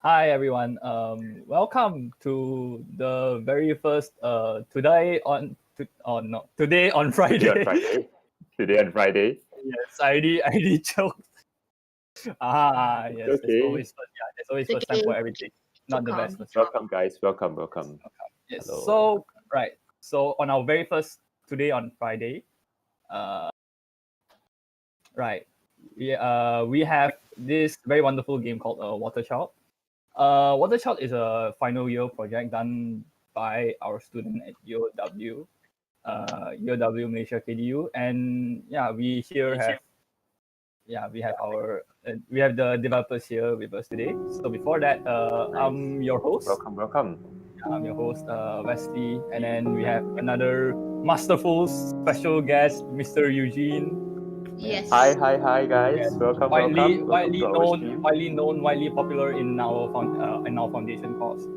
Hi everyone. Welcome to the very first today on today on Friday. Today on Friday. Today on Friday. Yes, I choked. Yes. Okay. There's always first time for everything. Not the best first time. Welcome, guys. Welcome. Yes. Hello. So on our very first today on Friday, we have this very wonderful game called Water Child. Water Child is a final year project done by our student at UOW, UOW Malaysia KDU, and we have the developers here with us today. So before that, I'm your host. Welcome. I'm your host, Wesley, and then we have another masterful special guest, Mr. Eugene. Yes. Hi, guys. Yes. Welcome Widely to our stream. widely popular in our foundation course,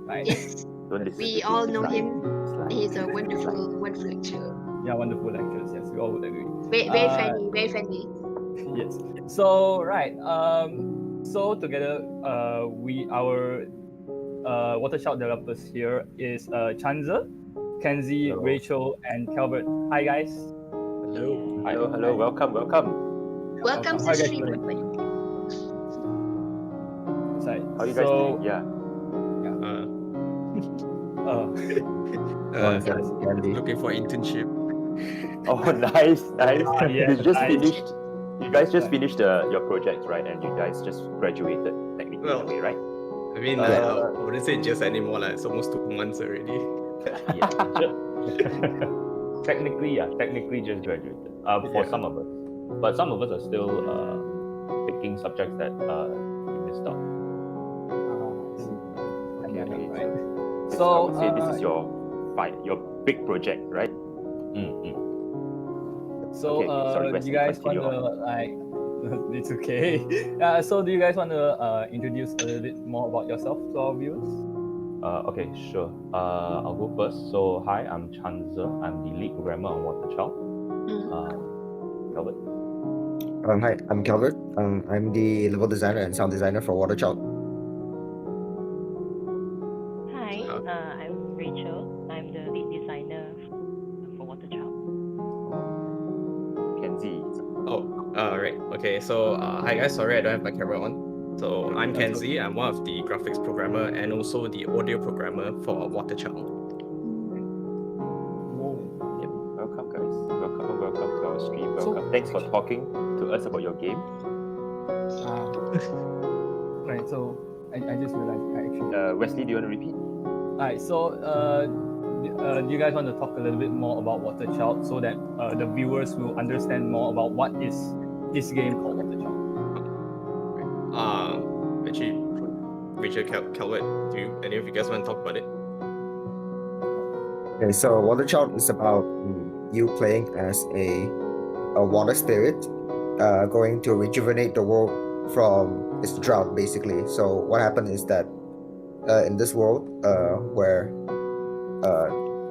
right? Yes. Don't listen We to all him. know It's him. like- He's a wonderful lecturer. Yeah, wonderful lectures. Yes, we all would agree. Very friendly. Yes. So so together, our Water Child developers here is Chanza, Kenzie, Hello. Rachel, and Calvert. Hi guys. Hello. Hello. Welcome. Welcome to How you guys stream. doing? Sorry. How you guys doing? Yeah. Looking for internship. Oh, nice. Yeah, You just nice. finished. You guys just finished your project, right? And you guys just graduated technically, Well, in a way, right? I mean, I wouldn't say just anymore. It's almost 2 months already. Technically just graduated. For some of us, but some of us are still taking subjects that we missed out. Okay. So I would say this is your big project, right? So, Okay, sorry, do Wesley, you guys want continue to it's okay. So, do you guys want to introduce a little bit more about yourself to our viewers? Okay, sure. I'll go first. So, hi, I'm Chanza. I'm the lead programmer on Water Child. Calvert. Hi, I'm Calvert. I'm the level designer and sound designer for Water Child. Hi, I'm Rachel. I'm the lead designer for Water Child. Kenzie. Right. Okay, so hi guys, sorry I don't have my camera on. So I'm Kenzie, I'm one of the graphics programmer and also the audio programmer for Water Child. Welcome, guys. Welcome to our stream. Welcome. Thanks for talking to us about your game. Right. So, I just realized I actually. Wesley, do you want to repeat? Alright. So, do you guys want to talk a little bit more about Water Child so that the viewers will understand more about what is this game called Water Child? Actually, Rachel, Calvert, do any of you guys want to talk about it? Okay, so Water Child is about you playing as a water spirit, going to rejuvenate the world from its drought, basically. So what happened is that in this world, where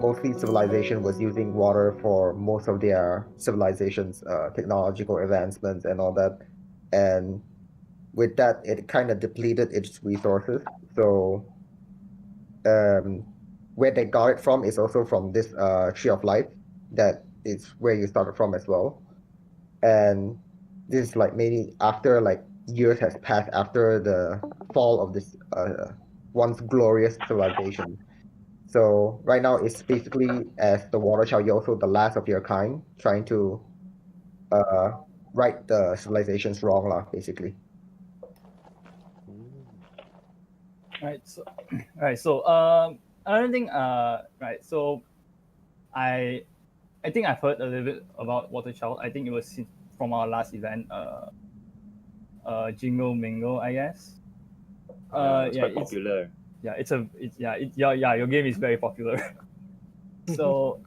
mostly civilization was using water for most of their civilizations, technological advancements and all that, and with that, it kind of depleted its resources. So where they got it from is also from this tree of life, that is where you started from as well. And this is like maybe after like years has passed after the fall of this once glorious civilization. So right now it's basically, as the Water Child, you're also the last of your kind, trying to right the civilization's wrong lah, basically. Right. So, another thing. Right. So, I think I've heard a little bit about Water Child. I think it was from our last event. Jingle Mingle, I guess. It's quite popular. Your game is very popular. So,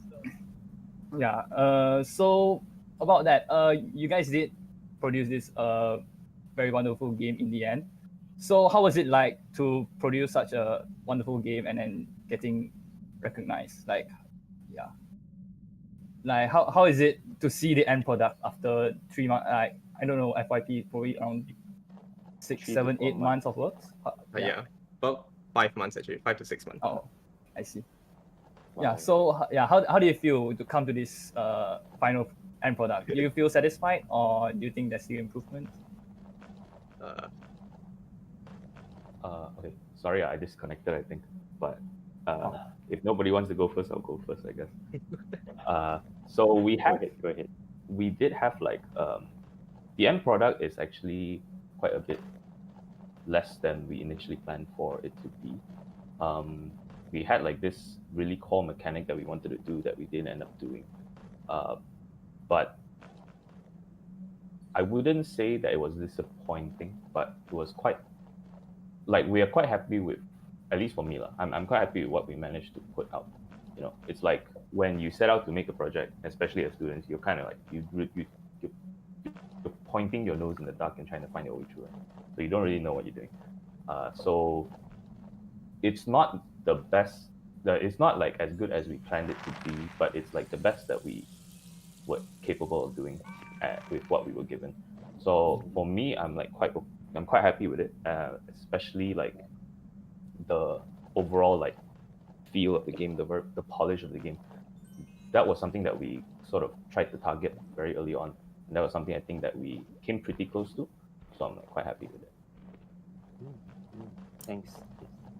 so about that, you guys did produce this very wonderful game in the end. So how was it like to produce such a wonderful game and then getting recognized? Like how is it to see the end product after 3 months? Like, I don't know, FYP probably around 6, 3 to 7, 4 8 months of work. Yeah, about 5 months actually, 5 to 6 months. Oh, I see. Wow. Yeah. So how do you feel to come to this final end product? Do you feel satisfied, or do you think there's still improvement? Uh, Okay. Sorry, I disconnected, I think. But if nobody wants to go first, I'll go first, I guess. So we Go had, ahead. Go ahead. we did have like the end product is actually quite a bit less than we initially planned for it to be. We had like this really core mechanic that we wanted to do that we didn't end up doing. But I wouldn't say that it was disappointing, but it was quite like we are quite happy with, at least for me lah. I'm quite happy with what we managed to put out. You know, it's like when you set out to make a project, especially as students, you're kind of like you're pointing your nose in the dark and trying to find your way through. Right? So you don't really know what you're doing. So it's not the best. It's not like as good as we planned it to be, but it's like the best that we were capable of doing with what we were given. So for me, I'm quite happy with it, especially like the overall like feel of the game, the polish of the game. That was something that we sort of tried to target very early on, and that was something I think that we came pretty close to. So I'm like, quite happy with it. Thanks.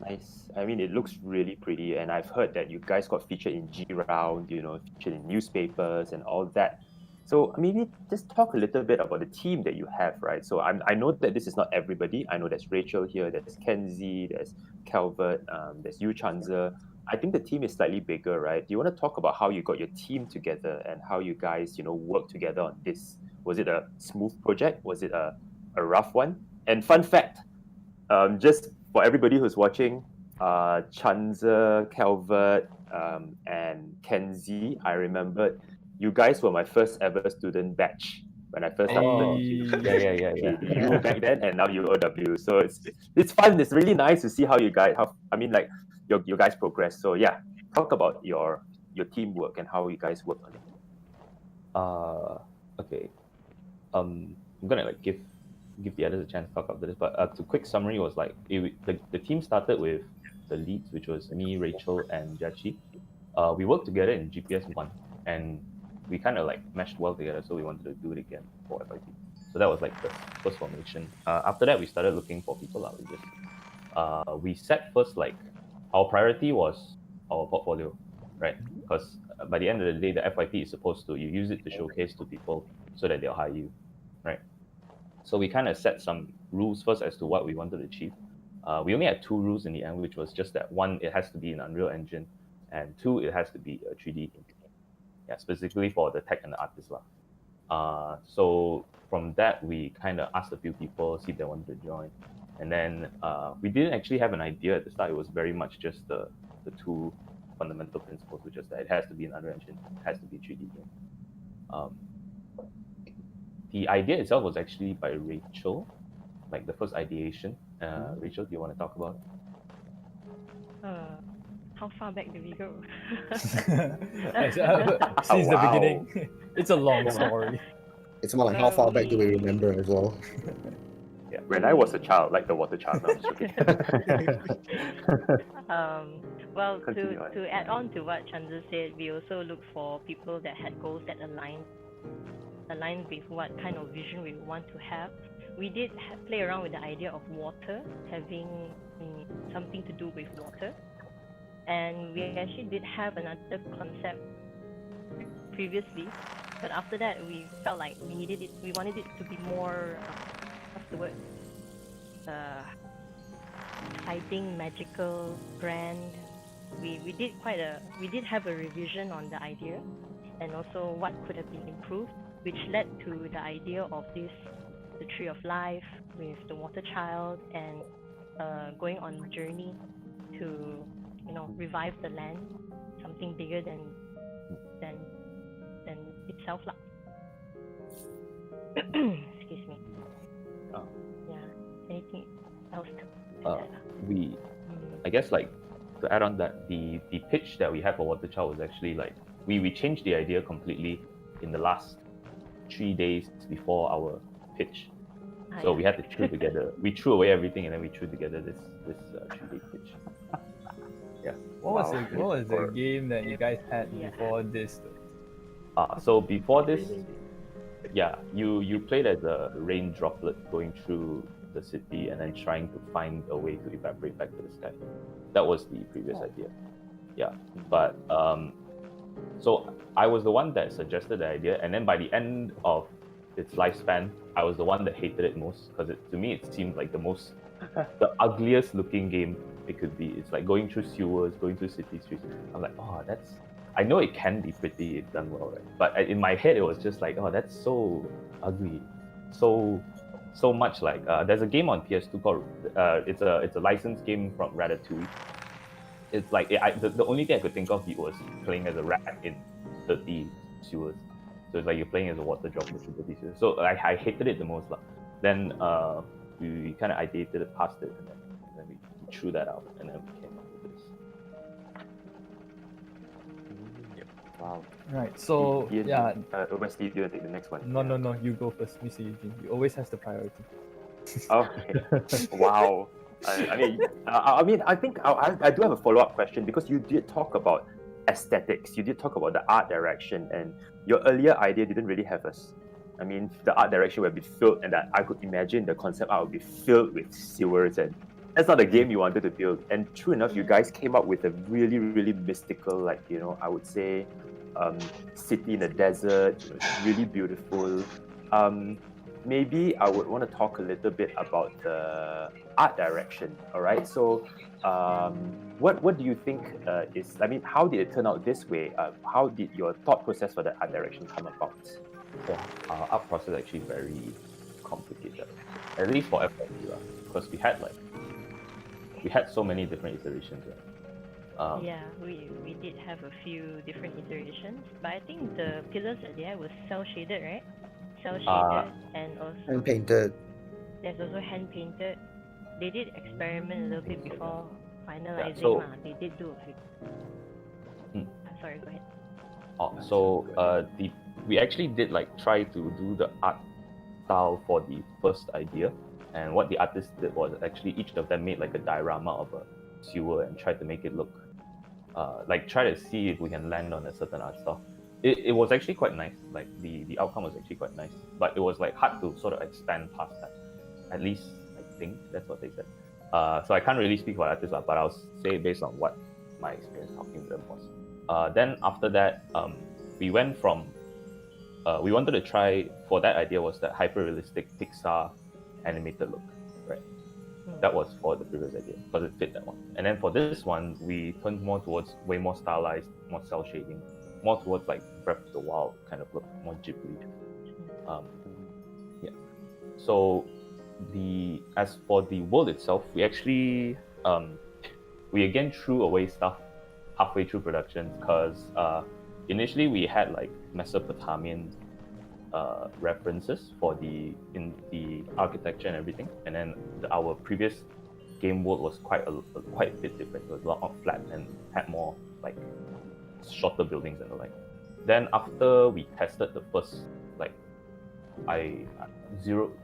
Nice. I mean, it looks really pretty, and I've heard that you guys got featured in G Round, featured in newspapers and all that. So maybe just talk a little bit about the team that you have, right? So I know that this is not everybody. I know there's Rachel here, there's Kenzie, there's Calvert, there's Yu Chanze. I think the team is slightly bigger, right? Do you want to talk about how you got your team together and how you guys, work together on this? Was it a smooth project? Was it a rough one? And fun fact, just for everybody who's watching, Chanze, Calvert, and Kenzie, I remembered you guys were my first ever student batch when I first started. Yeah. You were back then, and now you're OW. So it's fun. It's really nice to see how you guys, your guys progress. So yeah, talk about your teamwork and how you guys work on it. Okay. I'm gonna like give the others a chance to talk about this, but the quick summary was like the team started with the leads, which was me, Rachel, and Jachi. We worked together in GPS 1, and we kind of like meshed well together, so we wanted to do it again for FIP. So that was like the first formation. After that, we started looking for people. We set first, like our priority was our portfolio, right? Because by the end of the day, the FYP is supposed to, you use it to showcase to people so that they'll hire you, right? So we kind of set some rules first as to what we wanted to achieve. We only had 2 rules in the end, which was just that 1, it has to be an Unreal Engine, and 2, it has to be a 3D. Yeah, specifically for the tech and the artists. So from that, we kind of asked a few people, see if they wanted to join. And then we didn't actually have an idea at the start. It was very much just the 2 fundamental principles, which is that it has to be an Unreal Engine, it has to be a 3D game. The idea itself was actually by Rachel, like the first ideation. Rachel, do you want to talk about it? How far back do we go? Since the beginning. It's a long story. It's more like how far back do we remember as well? Yeah, when I was a child, like the water child. No, I'm just joking. Well, Continue on. to add on to what Chanze said, we also look for people that had goals that align with what kind of vision we want to have. We did play around with the idea of water, having something to do with water. And we actually did have another concept previously, but after that we felt like we wanted it to be more what's the word, exciting, magical, grand. We did have a revision on the idea and also what could have been improved, which led to the idea of the Tree of Life with the water child and going on a journey to revive the land, something bigger than itself lah. Excuse me. Yeah. Anything else to add? I guess like to add on that, the pitch that we had for Water Child was actually like we changed the idea completely in the last 3 days before our pitch. So we had to chew together. We threw away everything and then we threw together this 3D pitch. Yeah. What Wow. was the game that you guys had Yeah. before this? So before this, yeah, you played as a rain droplet going through the city and then trying to find a way to evaporate back to the sky. That was the previous idea. Yeah, but so I was the one that suggested the idea, and then by the end of its lifespan, I was the one that hated it most because to me it seemed like the ugliest looking game it could be. It's like going through sewers, going through city streets. I'm like, oh, I know it can be pretty if done well, right? But in my head, it was just like, oh, that's so ugly, so much like. There's a game on PS2 called it's a licensed game from Ratatouille. It's like the only thing I could think of was playing as a rat in 30 sewers. So it's like you're playing as a water droplet in 30 sewers. So I hated it the most. Then we kind of ideated it past it, and then we threw that out, and then we came up with this. Wow. Right. So Ian, yeah. Wesley, you want to take the next one? No. You go first, Mr. Eugene. You always has the priority. Okay. Wow. I think I do have a follow-up question because you did talk about aesthetics. You did talk about the art direction, and your earlier idea didn't really have us. I mean, the art direction would be filled, and that I could imagine the concept art would be filled with sewers, and that's not a game you wanted to build. And true enough, you guys came up with a really, really mystical, like, I would say, city in the desert, really beautiful. Maybe I would want to talk a little bit about the art direction. All right. So, what do you think is? I mean, how did it turn out this way? How did your thought process for the art direction come about? Our art process is actually very complicated, at least for FFU, because we had so many different iterations. Yeah, we did have a few different iterations, but I think the pillars that they had was cell shaded, right? Cell shaded and also And painted. there's also hand painted. They did experiment a little bit before finalizing. so- They did do a few. Sorry, go ahead. We actually did try to do the art style for the first idea, and what the artist did was actually each of them made like a diorama of a sewer and tried to make it look try to see if we can land on a certain art style. It was actually quite nice. Like the outcome was actually quite nice, but it was hard to sort of expand past that. At least I think that's what they said. So I can't really speak for artists, but I'll say based on what my experience talking to them was. Then after that, we went from we wanted to try for that idea was that hyper realistic Pixar animated look, right? That was for the previous idea because it fit that one. And then for this one, we turned more towards way more stylized, more cell shading, more towards Breath of the Wild kind of look, more Ghibli. Yeah. So as for the world itself, we actually we again threw away stuff halfway through production because initially we had Mesopotamian references in the architecture and everything, and then our previous game world was quite a bit different. It was a lot more flat and had more shorter buildings and the like. Then after we tested the first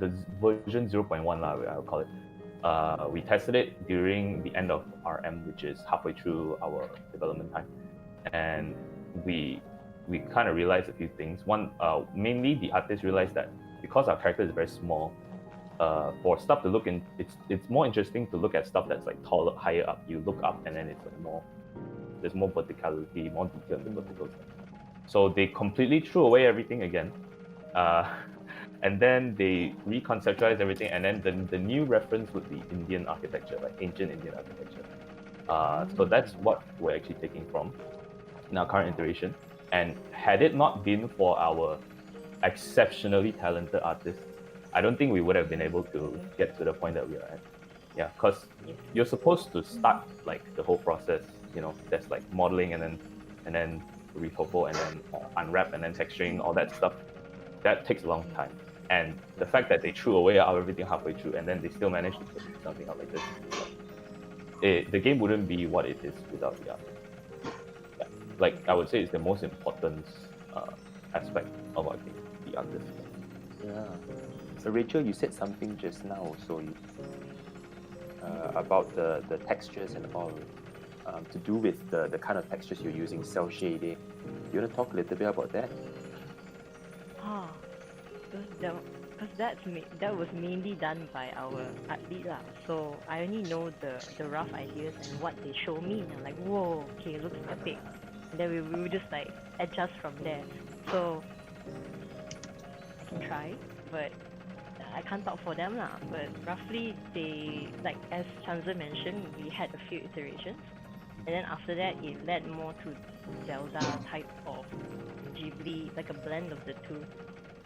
the version 0.1 I'll call it. We tested it during the end of RM, which is halfway through our development time, and we kind of realized a few things. One, mainly the artist realized that because our character is very small, for stuff to look in, it's more interesting to look at stuff that's taller, higher up. You look up and then it's there's more verticality, more detail in the verticals. So they completely threw away everything again, and then they reconceptualized everything. And then the new reference would be Indian architecture, ancient Indian architecture. So that's what we're actually taking from in our current iteration. And had it not been for our exceptionally talented artists, I don't think we would have been able to get to the point that we are at. Yeah, because you're supposed to start the whole process. There's modeling and then refocal and then unwrap and then texturing, all that stuff. That takes a long time. And the fact that they threw away everything halfway through and then they still managed to put something out like this, the game wouldn't be what it is without the art. I would say it's the most important aspect of our game, the artist. Yeah. So Rachel, you said something just now also about the textures and all, to do with the kind of textures you're using, cell shading. You want to talk a little bit about that? Ah, because that was mainly done by our art lead lah. So I only know the rough ideas and what they show me. And I'm like, whoa, okay, it looks epic. And then we will just like adjust from there. So I can try, but I can't talk for them lah. But roughly, they like as Chanza mentioned, we had a few iterations, and then after that, it led more to Zelda type of Ghibli, like a blend of the two.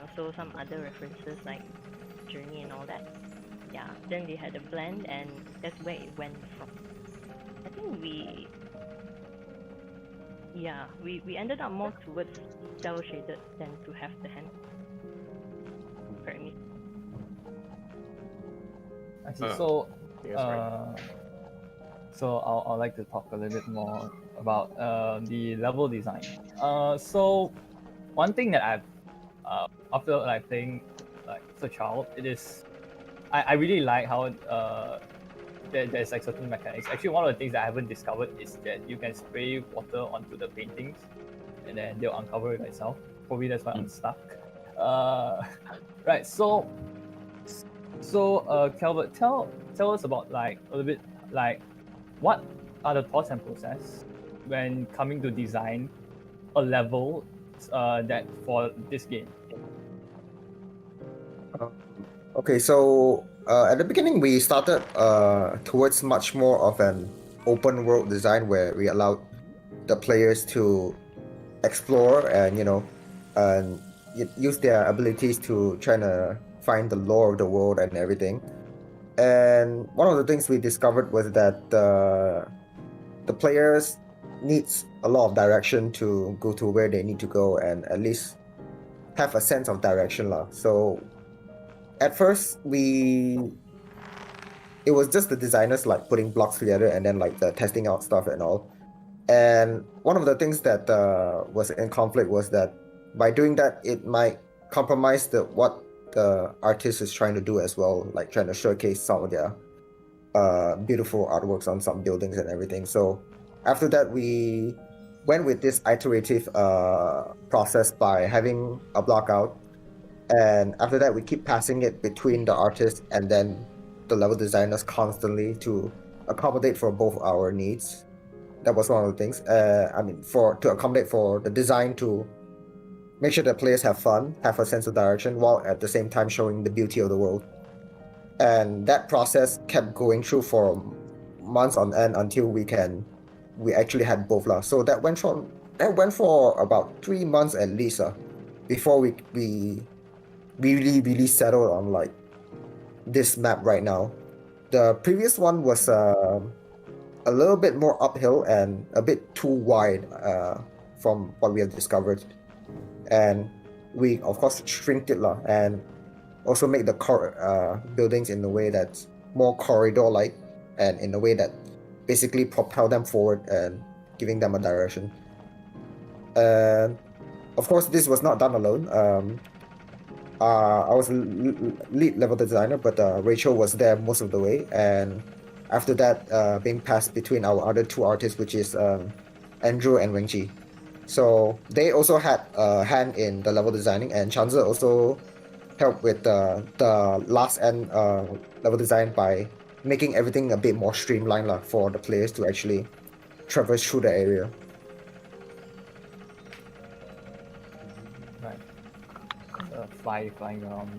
Also some other references like Journey and all that. Yeah, then they had a blend, and that's where it went from. I think we ended up more towards cell shaded than to have the hand. Correct me. I see. So, Yes, right. so I'd like to talk a little bit more about the level design. So one thing that I've after like playing like as a child, it is I really like how there's like certain mechanics. Actually, one of the things that I haven't discovered is that you can spray water onto the paintings, and then they'll uncover it itself. Probably that's why I'm stuck. Right. So Calvert, tell us about like a little bit like what are the thoughts and process when coming to design a level that for this game. Okay, so at the beginning we started towards much more of an open world design where we allowed the players to explore and and use their abilities to try to find the lore of the world and everything. And one of the things we discovered was that the players needs a lot of direction to go to where they need to go and at least have a sense of direction lah. So at first it was just the designers like putting blocks together and then like the testing out stuff and all. And one of the things that was in conflict was that by doing that it might compromise what the artist is trying to do as well, like trying to showcase some of their beautiful artworks on some buildings and everything. So after that we went with this iterative process by having a block out, and after that we keep passing it between the artist and then the level designers constantly to accommodate for both our needs. That was one of the things. To accommodate for the design to make sure that players have fun, have a sense of direction, while at the same time showing the beauty of the world. And that process kept going through for months on end until we actually had both lah. So that went for about 3 months at least before we really settled on like this map right now. The previous one was a little bit more uphill and a bit too wide from what we have discovered, and we of course shrinked it lah, and also make the buildings in a way that's more corridor-like and in a way that basically propel them forward and giving them a direction. And of course this was not done alone. I was lead level designer, but Rachel was there most of the way, and after that being passed between our other two artists, which is Andrew and Wengqi. So they also had a hand in the level designing, and Chanza also helped with the last end level design by making everything a bit more streamlined for the players to actually traverse through the area. Right. Flying around,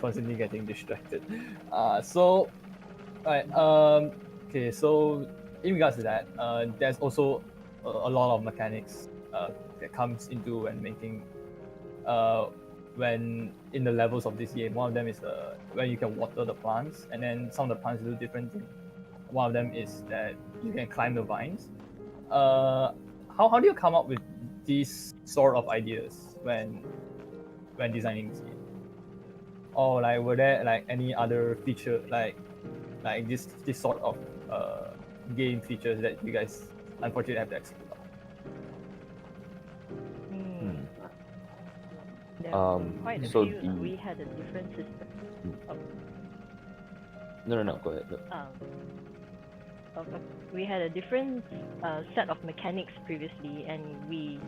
constantly getting distracted. Okay, so in regards to that, there's also a lot of mechanics that comes into when making when in the levels of this game. One of them is when you can water the plants, and then some of the plants do different things. One of them is that you can climb the vines. How do you come up with these sort of ideas when designing this game? Or like were there like any other feature like this sort of game features that you guys unfortunately have to explore? There were quite a so few. the We had a different system. no, go ahead. No. We had a different set of mechanics previously, and we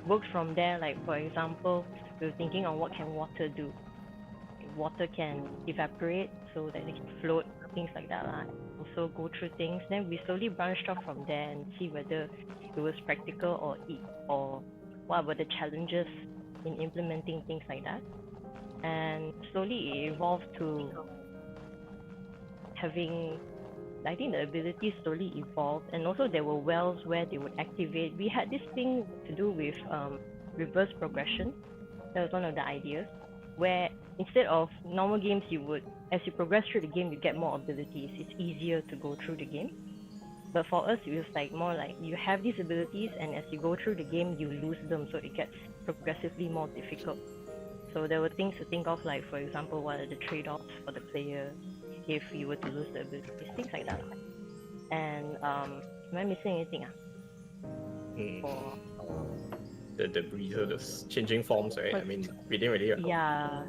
worked from there. Like for example, we were thinking on what can water do. Water can evaporate so that it can float, things like that. Also go through things. Then we slowly branched off from there and see whether it was practical or what were the challenges in implementing things like that. And slowly it evolved to having, I think the abilities slowly evolved, and also there were wells where they would activate. We had this thing to do with reverse progression. That was one of the ideas, where instead of normal games, as you progress through the game, you get more abilities. It's easier to go through the game. But for us, it was like more like you have these abilities, and as you go through the game, you lose them, so it gets progressively more difficult. So there were things to think of, like for example, what are the trade-offs for the player if you were to lose the abilities, things like that. And am I missing anything? For The breather, the changing forms, right? I mean, we didn't really. Yeah.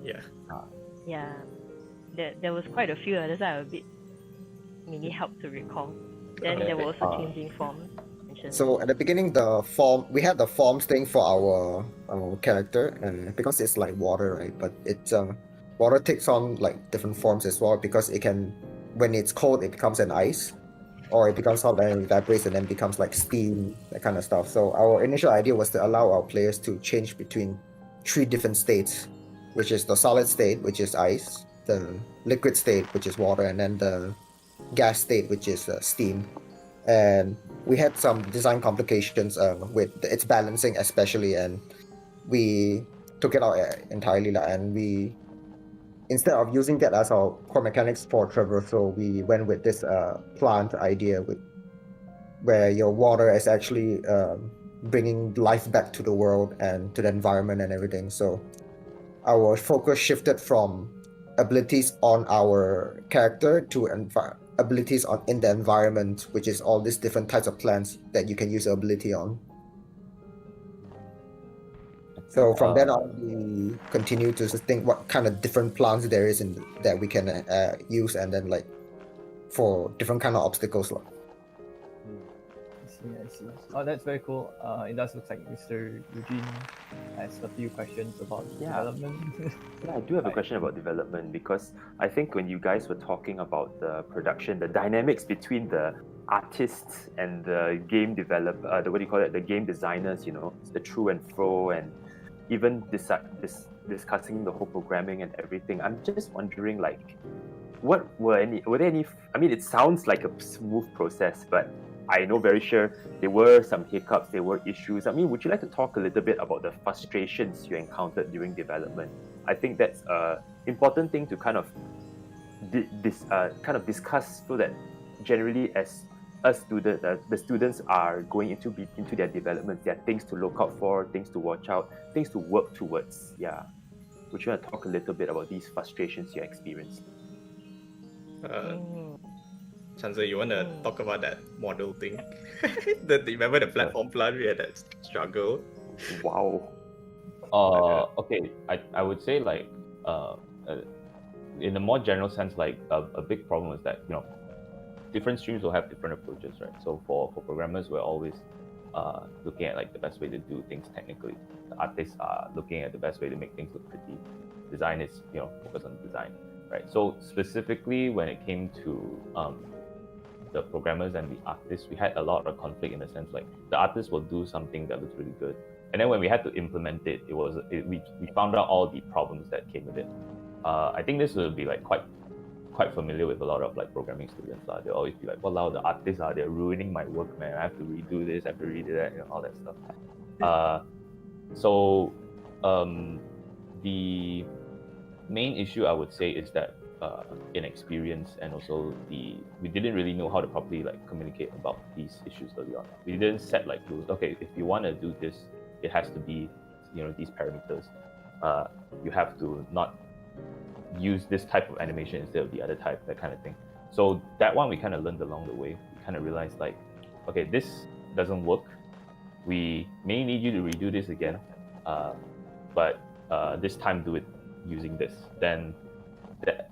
There was quite a few. That's why I was a bit maybe help to recall. Then there were also changing forms. So at the beginning, we had the forms thing for our character, and because it's like water, right? But it's water takes on like different forms as well, because it can, when it's cold, it becomes an ice, or it becomes hot and evaporates and then becomes like steam, that kind of stuff. So our initial idea was to allow our players to change between 3 different states, which is the solid state, which is ice, the liquid state, which is water, and then the gas state, which is steam. And we had some design complications with its balancing especially, and we took it out entirely, and we, instead of using that as our core mechanics for traversal, we went with this plant idea where your water is actually bringing life back to the world and to the environment and everything. So our focus shifted from abilities on our character to abilities in the environment, which is all these different types of plants that you can use ability on. So from then on, we continue to think what kind of different plants there is that we can use, and then like for different kind of obstacles. I see. Oh, that's very cool. It does look like Mr. Eugene has a few questions about development. Yeah, I do have a question about development, because I think when you guys were talking about the production, the dynamics between the artists and the game developer, the game designers, the to and fro, and even discussing the whole programming and everything. I'm just wondering, like, were there any? I mean, it sounds like a smooth process, but I know very sure there were some hiccups, there were issues. I mean, would you like to talk a little bit about the frustrations you encountered during development? I think that's an important thing to kind of discuss, so that generally as the students are going into their development, there are things to look out for, things to watch out, things to work towards. Yeah. Would you want to talk a little bit about these frustrations you experienced? Chanza, you want to talk about that model thing? Remember the platform plan? We had that struggle. Wow. Okay, I would say, like, in a more general sense, like a big problem is that different streams will have different approaches, right? So for programmers, we're always looking at like the best way to do things technically. The artists are looking at the best way to make things look pretty. Design is focus on design, right? So specifically when it came to the programmers and the artists, we had a lot of conflict, in the sense like the artists will do something that looks really good, and then when we had to implement it, we found out all the problems that came with it. I think this will be like quite familiar with a lot of like programming students. They'll always be like, "Wow, the artists they're ruining my work, man. I have to redo this, I have to redo that, all that stuff." So the main issue I would say is that inexperience, and also we didn't really know how to properly like communicate about these issues early on. We didn't set like rules. Okay, if you want to do this, it has to be these parameters. You have to not use this type of animation instead of the other type, that kind of thing. So that one we kind of learned along the way. We kind of realized like, okay, this doesn't work. We may need you to redo this again, but this time do it using this, then that,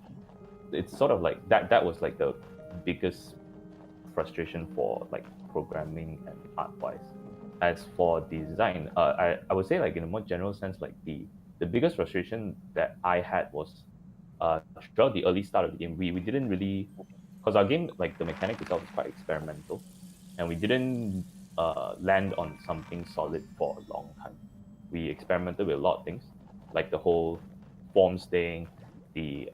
it's sort of like that was like the biggest frustration for like programming and art wise. As for design, I would say like in a more general sense, like the biggest frustration that I had was throughout the early start of the game, we didn't really, because our game, like the mechanic itself is quite experimental, and we didn't land on something solid for a long time. We experimented with a lot of things, like the whole forms thing, the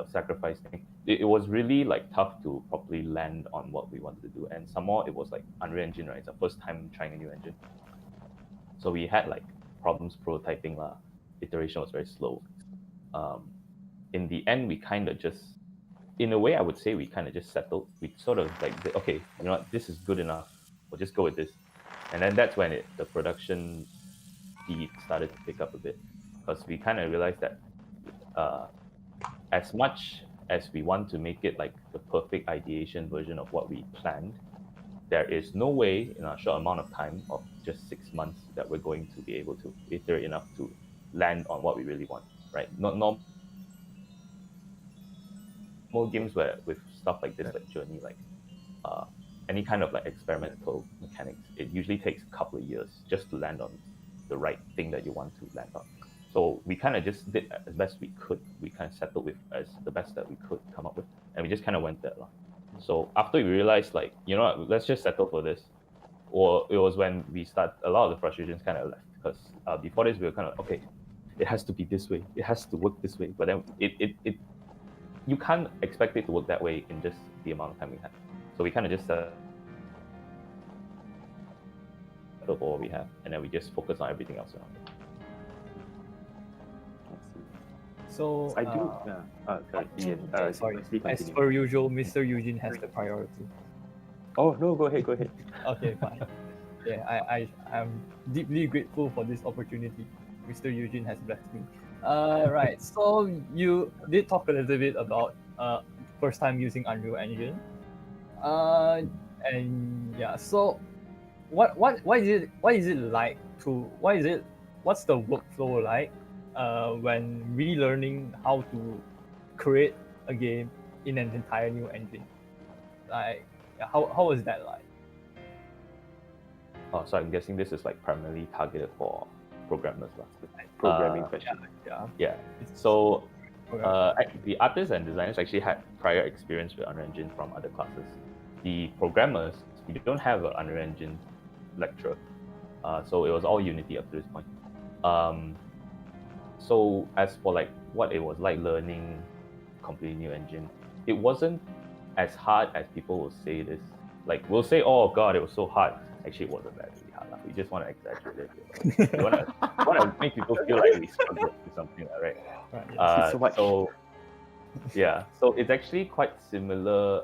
sacrifice thing. It was really like tough to properly land on what we wanted to do, and some more it was like Unreal Engine, right? It's our first time trying a new engine, so we had like problems prototyping lah. Iteration was very slow. In the end, we kind of just, in a way, I would say we kind of just settled. We sort of like, okay, you know what, this is good enough. We'll just go with this. And then that's when the production speed started to pick up a bit, because we kind of realized that as much as we want to make it like the perfect ideation version of what we planned, there is no way in a short amount of time of just 6 months that we're going to be able to iterate enough to land on what we really want, right? Not more games where with stuff like this, like Journey, like any kind of like experimental mechanics, it usually takes a couple of years just to land on the right thing that you want to land on. So we kind of just did as best we could. We kind of settled with as the best that we could come up with, and we just kind of went there. So after we realized, like, you know what, let's just settle for this, or it was when we start, a lot of the frustrations kind of left, because before this we were kind of, okay, it has to be this way, it has to work this way, but then it you can't expect it to work that way in just the amount of time we had. So we kind of just settled for what we have, and then we just focus on everything else around it. So I do. Sorry, Ian. sorry. Please As continue. per usual, Mr. Eugene has the priority. Oh no, go ahead. Okay, fine. Yeah, I'm deeply grateful for this opportunity. Mr. Eugene has blessed me. Right. So you did talk a little bit about first time using Unreal Engine. And yeah. So what is it like to what's the workflow like when relearning how to create a game in an entire new engine? Like, how was that like? Oh, so I'm guessing this is like primarily targeted for programmers, Programming question. Yeah. So the artists and designers actually had prior experience with Unreal Engine from other classes. The programmers, we don't have an Unreal Engine lecturer, so it was all Unity up to this point. So as for like what it was like learning completely new engine, it wasn't as hard as people will say it is. Like, we'll say, oh god, it was so hard. Actually, it wasn't that really hard. We just want to exaggerate it. We want to make people feel like we struggled with something, right? So much. Yeah, so it's actually quite similar.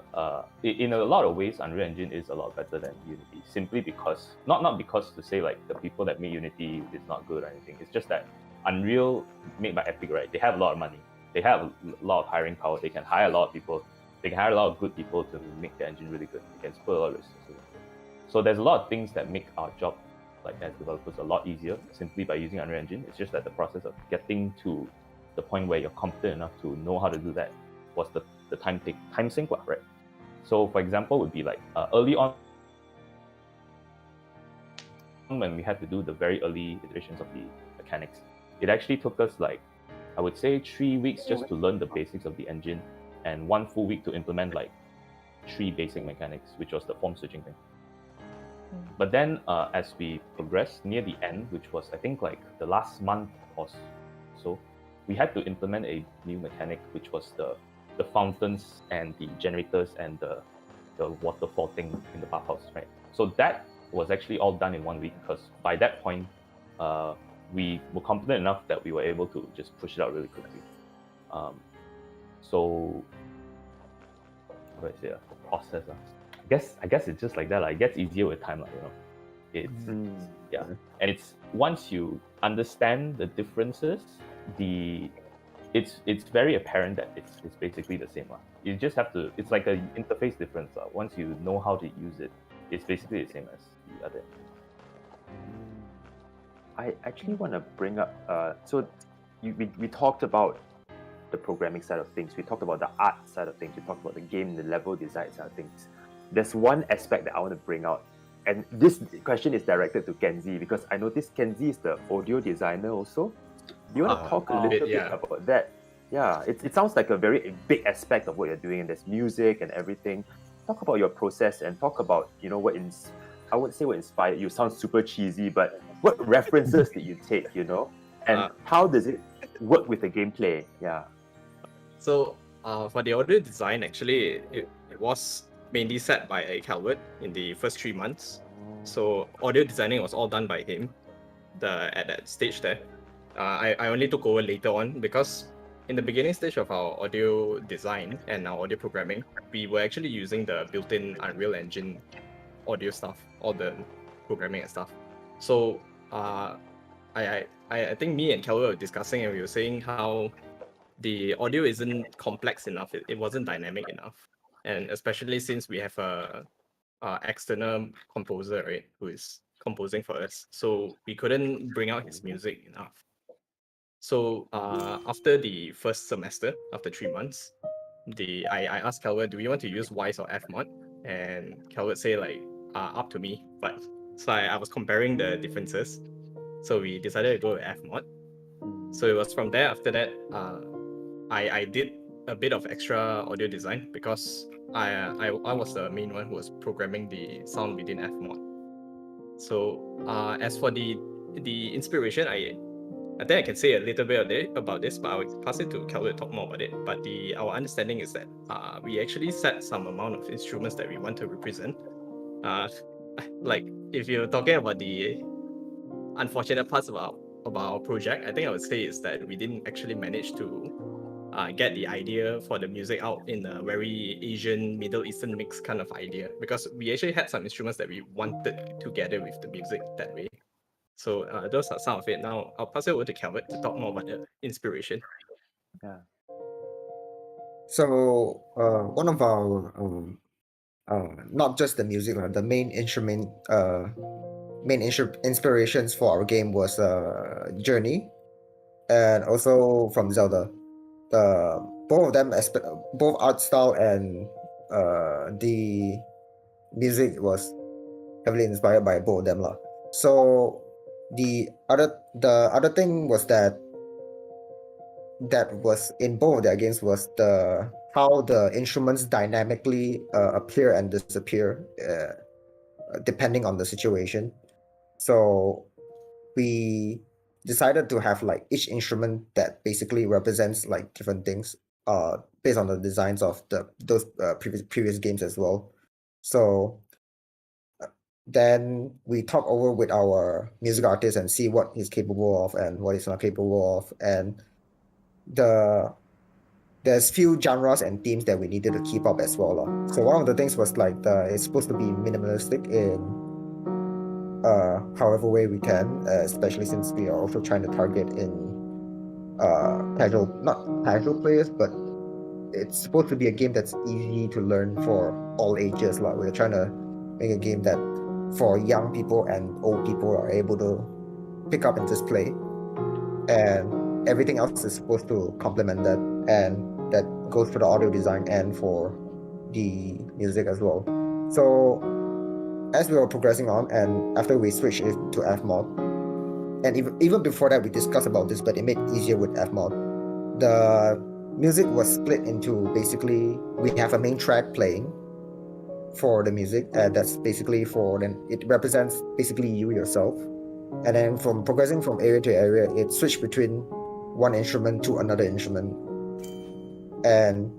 In a lot of ways, Unreal Engine is a lot better than Unity, simply because, not because to say like the people that make Unity is not good or anything. It's just that Unreal, made by Epic, right? They have a lot of money. They have a lot of hiring power. They can hire a lot of people. They can hire a lot of good people to make the engine really good. They can put a lot of resources. So there's a lot of things that make our job, like as developers, a lot easier simply by using Unreal Engine. It's just that the process of getting to the point where you're competent enough to know how to do that was the time sink, right? So for example, would be like early on when we had to do the very early iterations of the mechanics, it actually took us like, I would say 3 weeks just to learn the basics of the engine, and 1 full week to implement like 3 basic mechanics, which was the form switching thing. But then as we progressed near the end, which was I think like the last month or so, we had to implement a new mechanic, which was the fountains and the generators and the waterfall thing in the bathhouse, right? So that was actually all done in 1 week, because by that point, we were confident enough that we were able to just push it out really quickly. So, what do I say? The process. I guess it's just like that. It gets easier with time, you know. It's yeah, and it's once you understand the differences, it's very apparent that it's basically the same one. You just have to. It's like an interface difference. Once you know how to use it, it's basically the same as the other. I actually want to bring up. We talked about the programming side of things. We talked about the art side of things. We talked about the game, the level design side of things. There's one aspect that I want to bring out, and this question is directed to Kenzie because I noticed Kenzie is the audio designer also. Do you want to talk a little bit about that? Yeah, it sounds like a very big aspect of what you're doing, and there's music and everything. Talk about your process and talk about I wouldn't say what inspired you. Sounds super cheesy, but what references did you take? And how does it work with the gameplay? Yeah. So for the audio design, actually, it was mainly set by Calvert in the first 3 months. So audio designing was all done by him. At that stage there, I only took over later on because in the beginning stage of our audio design and our audio programming, we were actually using the built-in Unreal Engine audio stuff, all the programming and stuff. So I think me and Calvert were discussing and we were saying how the audio isn't complex enough. It wasn't dynamic enough, and especially since we have a external composer, right, who is composing for us, so we couldn't bring out his music enough. So after the first semester, after 3 months, I asked Calvert, do we want to use Wise or fmod? And Calvert say like up to me, but so I was comparing the differences, so we decided to go with fmod. So it was from there. After that, I did a bit of extra audio design because I was the main one who was programming the sound within fmod. So as for the inspiration, I think I can say a little bit about this, but I will pass it to Calvert to talk more about it. But our understanding is that we actually set some amount of instruments that we want to represent. Like if you're talking about the unfortunate parts about our project, I think I would say is that we didn't actually manage to get the idea for the music out in a very Asian, Middle Eastern mix kind of idea, because we actually had some instruments that we wanted together with the music that way. So those are some of it. Now I'll pass it over to Calvert to talk more about the inspiration. Yeah. So one of our not just the music, the main inspirations for our game was Journey, and also from Zelda. Both of them, both art style and the music was heavily inspired by both of them lah. So the other thing was that was in both of their games was how the instruments dynamically appear and disappear depending on the situation. So we decided to have like each instrument that basically represents like different things based on the designs of those previous games as well. So then we talk over with our music artist and see what he's capable of and what he's not capable of, and there's few genres and themes that we needed to keep up as well. So one of the things was like it's supposed to be minimalistic in however way we can, especially since we are also trying to target in not casual players, but it's supposed to be a game that's easy to learn for all ages. Like we're trying to make a game that for young people and old people are able to pick up and just play, and everything else is supposed to complement that, and that goes for the audio design and for the music as well. So as we were progressing on, and after we switched it to fmod, and even before that we discussed about this, but it made it easier with fmod. The music was split into, basically we have a main track playing for the music, that's basically then it represents basically you yourself, and then from progressing from area to area, it switched between one instrument to another instrument, and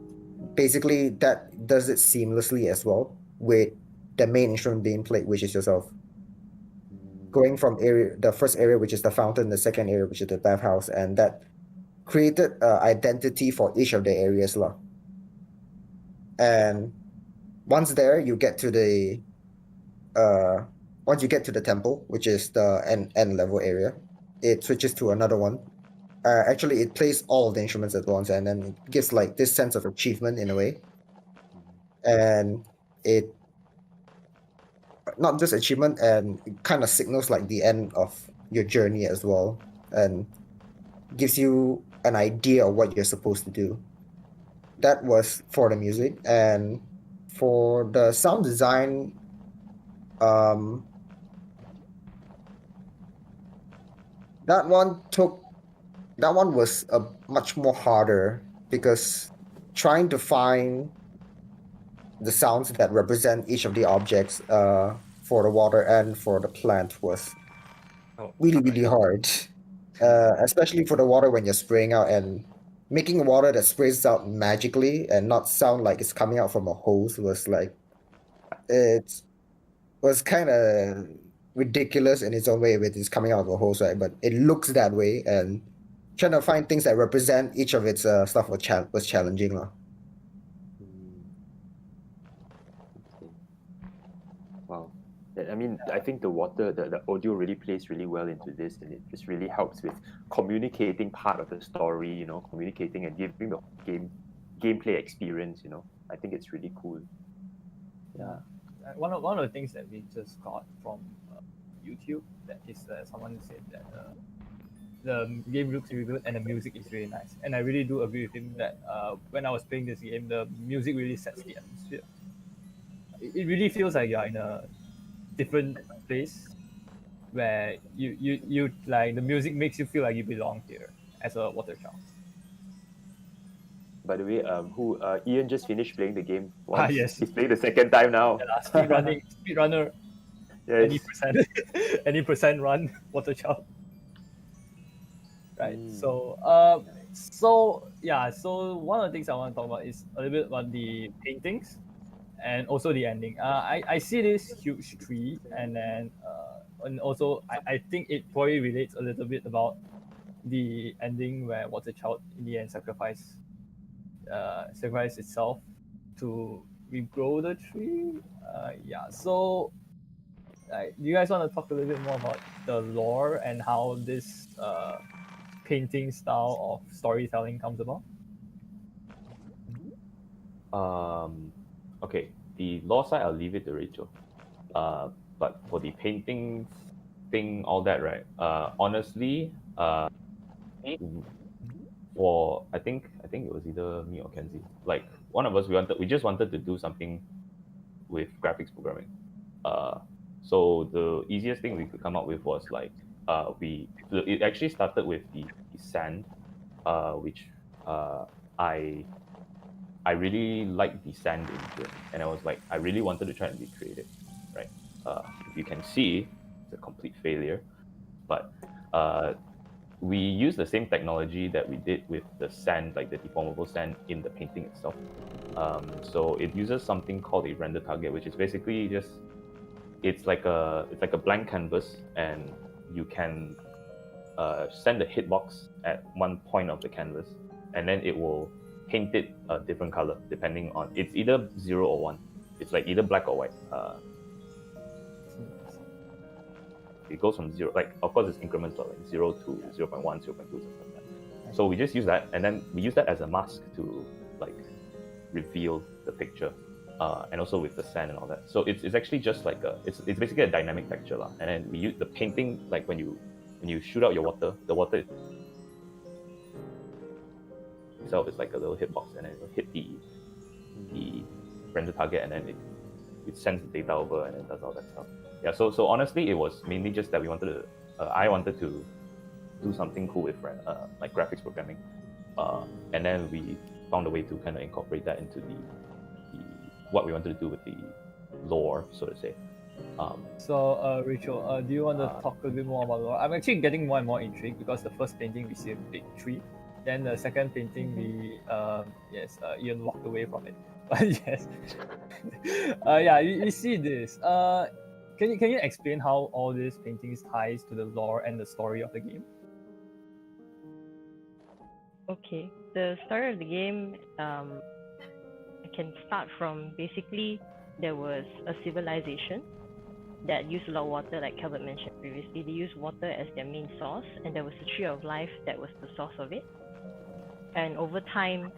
basically that does it seamlessly as well, with the main instrument being played, which is yourself, going from the first area, which is the fountain, the second area, which is the bathhouse, and that created identity for each of the areas lah. And once there, you get to the temple, which is the end level area, it switches to another one. Actually, it plays all of the instruments at once, and then it gives like this sense of achievement in a way. And it not just achievement, and it kind of signals like the end of your journey as well, and gives you an idea of what you're supposed to do. That was for the music, and for the sound design, um, that one was a much more harder because trying to find the sounds that represent each of the objects for the water and for the plant was Oh, really hard, especially for the water when you're spraying out and making water that sprays out magically and not sound like it's coming out from a hose was like it was kind of ridiculous in its own way with it's coming out of a hose, right? But it looks that way, and trying to find things that represent each of its stuff was challenging, lah. Okay. Wow. I mean, I think the audio really plays really well into this, and it just really helps with communicating part of the story, you know, communicating and giving the gameplay experience, you know. I think it's really cool. Yeah, one of the things that we just got from YouTube that is someone said that the game looks really good and the music is really nice, and I really do agree with him that when I was playing this game, the music really sets the atmosphere. It really feels like you're in a different place where you like the music makes you feel like you belong here as a water child. By the way, Ian just finished playing the game once. Yes. He's playing the second time now. Speedrunner, Yes. any percent run water child. Right. Mm. So one of the things I want to talk about is a little bit about the paintings and also the ending. I see this huge tree, and then and also I think it probably relates a little bit about the ending where water child in the end sacrifice itself to regrow the tree. So do you guys want to talk a little bit more about the lore and how this painting style of storytelling comes about? Okay, the lore side I'll leave it to Rachel. But for the painting thing, all that, right? Honestly, for I think it was either me or Kenzie. Like one of us, we just wanted to do something with graphics programming. So the easiest thing we could come up with was like it actually started with the sand, which I really liked the sand in it, and I was like, I really wanted to try and be creative, right? If you can see, it's a complete failure, but we used the same technology that we did with the sand, like the deformable sand in the painting itself. So it uses something called a render target, which is basically just it's like a blank canvas, and you can send a hitbox at one point of the canvas, and then it will paint it a different color depending on it's either 0 or 1. It's like either black or white. It goes from 0, like of course it's increments like 0 to 0.1, 0.2, something like that. So we just use that, and then we use that as a mask to like reveal the picture, and also with the sand and all that. So it's actually just like it's basically a dynamic texture lah. And then we use the painting, like when you shoot out your water, the water itself is like a little hitbox, and then it will hit the render target, and then it sends the data over and then does all that stuff. Yeah, so honestly, it was mainly just that we wanted to, I wanted to do something cool with like graphics programming, and then we found a way to kind of incorporate that into the what we wanted to do with the lore, so to say. So Rachel, do you want to talk a bit more about lore? I'm actually getting more and more intrigued because the first painting we see a big tree, then the second painting we Ian walked away from it. But yes, you see this. Can you explain how all these paintings ties to the lore and the story of the game? Okay, the story of the game, I can start from basically there was a civilization that used a lot of water, like Calvert mentioned previously. They used water as their main source, and there was a tree of life that was the source of it. And over time,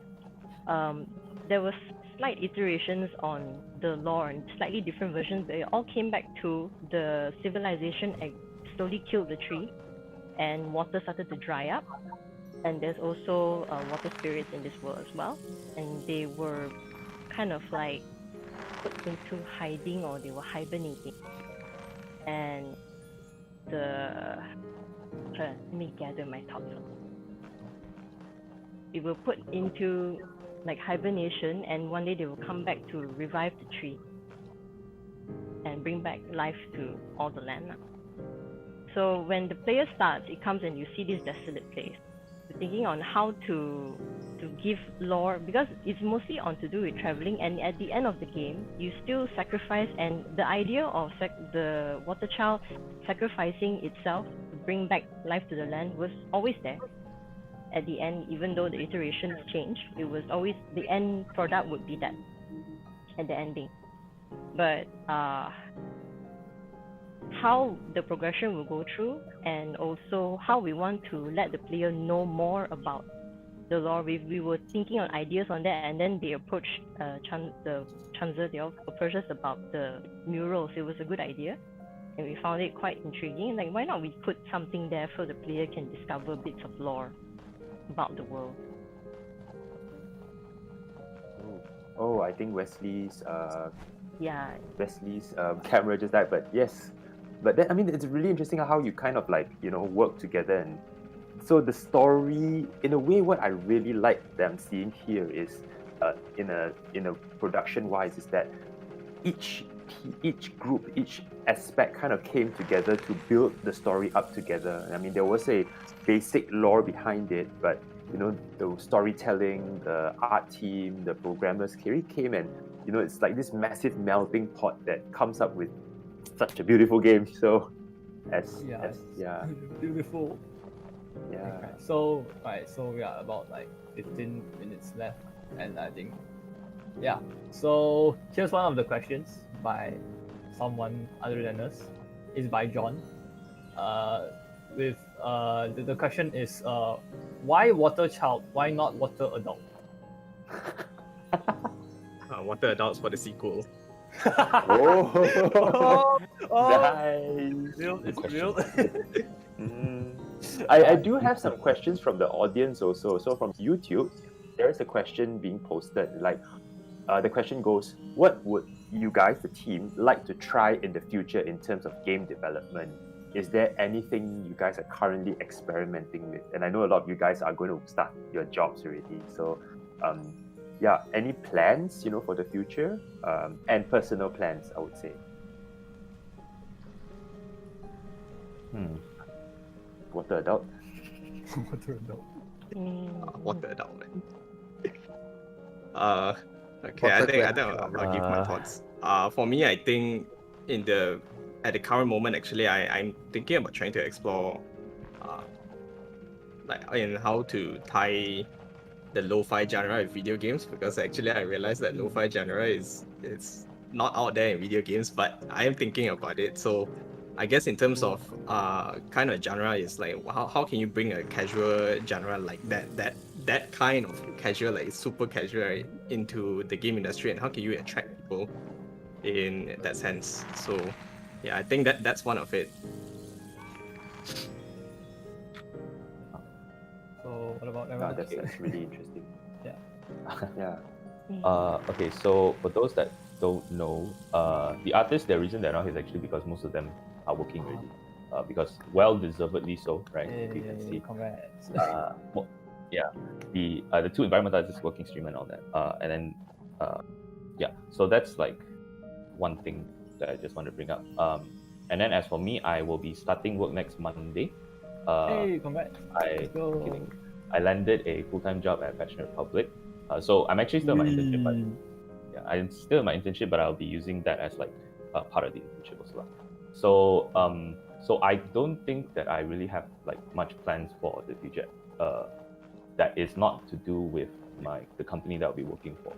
there was slight iterations on the lore and slightly different versions, but it all came back to the civilization slowly killed the tree, and water started to dry up. And there's also water spirits in this world as well, and they were kind of like put into hiding, or they were hibernating. And let me gather my thoughts. They were put into like hibernation, and one day they will come back to revive the tree and bring back life to all the land. So when the player starts, it comes and you see this desolate place. You're thinking on how to give lore, because it's mostly on to do with traveling, and at the end of the game you still sacrifice, and the idea of the water child sacrificing itself to bring back life to the land was always there. At the end, even though the iterations changed, it was always the end product would be that at the ending. But how the progression will go through, and also how we want to let the player know more about the lore. We were thinking on ideas on that, and then they approached the Chanze, they all approached us about the murals. It was a good idea, and we found it quite intriguing. Like, why not we put something there so the player can discover bits of lore about the world. Oh, I think Wesley's Yeah, camera just died, but yes. But then, I mean, it's really interesting how you kind of like, work together. And so the story, in a way, what I really like that I'm seeing here is, in a production wise, is that each group, each aspect kind of came together to build the story up together. I mean, there was a basic lore behind it, but the storytelling, the art team, the programmers came and it's like this massive melting pot that comes up with such a beautiful game. So beautiful. Yeah. So we are about like 15 minutes left, and I think so here's one of the questions by someone other than us. Is by John. The question is, why water child? Why not water adult? Water adults for the sequel. Nice. It's real. I do have some questions from the audience also. So from YouTube, there is a question being posted. Like, the question goes, what would you guys, the team, like to try in the future in terms of game development? Is there anything you guys are currently experimenting with? And I know a lot of you guys are going to start your jobs already. So, any plans, for the future, and personal plans, I would say. Water adult. Water adult. Water adult, man. Okay, I think I'll give my thoughts. For me, I think at the current moment, actually, I'm thinking about trying to explore, how to tie the lo-fi genre with video games, because actually I realized that lo-fi genre is not out there in video games, but I am thinking about it. So I guess in terms of kind of genre, is like how can you bring a casual genre like that kind of casual, like super casual, right, into the game industry, and how can you attract people in that sense? So yeah, I think that's one of it. So what about everyone? That's really interesting. Okay, so for those that don't know, the artists, the reason they're not here is actually because most of them are working already. Because well-deservedly so, right? You can see. Congrats. The two environmental artists working stream and all that. And then, so that's like one thing that I just want to bring up. And then as for me, I will be starting work next Monday. Hey, congrats. I landed a full-time job at Fashion Republic. So I'm actually still in my internship, but I'm still in my internship, but I'll be using that as like part of the internship as well. So so I don't think that I really have like much plans for the future. That is not to do with the company that I'll be working for.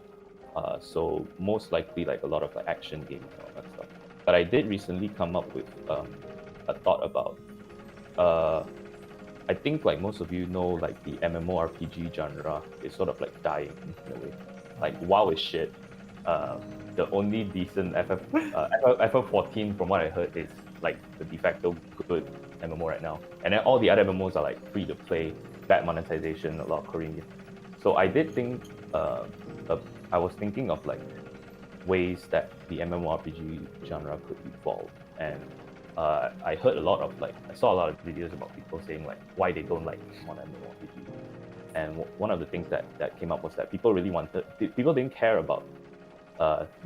So most likely like a lot of like action games and all that stuff. But I did recently come up with a thought about I think like most of you know, like the MMORPG genre is sort of like dying in a way. Like WoW is shit. The only decent FF14 from what I heard is like the de facto good MMO right now, and then all the other MMOs are like free to play, bad monetization, a lot of Korean games. So I did think, I was thinking of like ways that the MMORPG genre could evolve, and I heard a lot of I saw a lot of videos about people saying like why they don't like modern MMORPG, and one of the things that came up was that people didn't care about.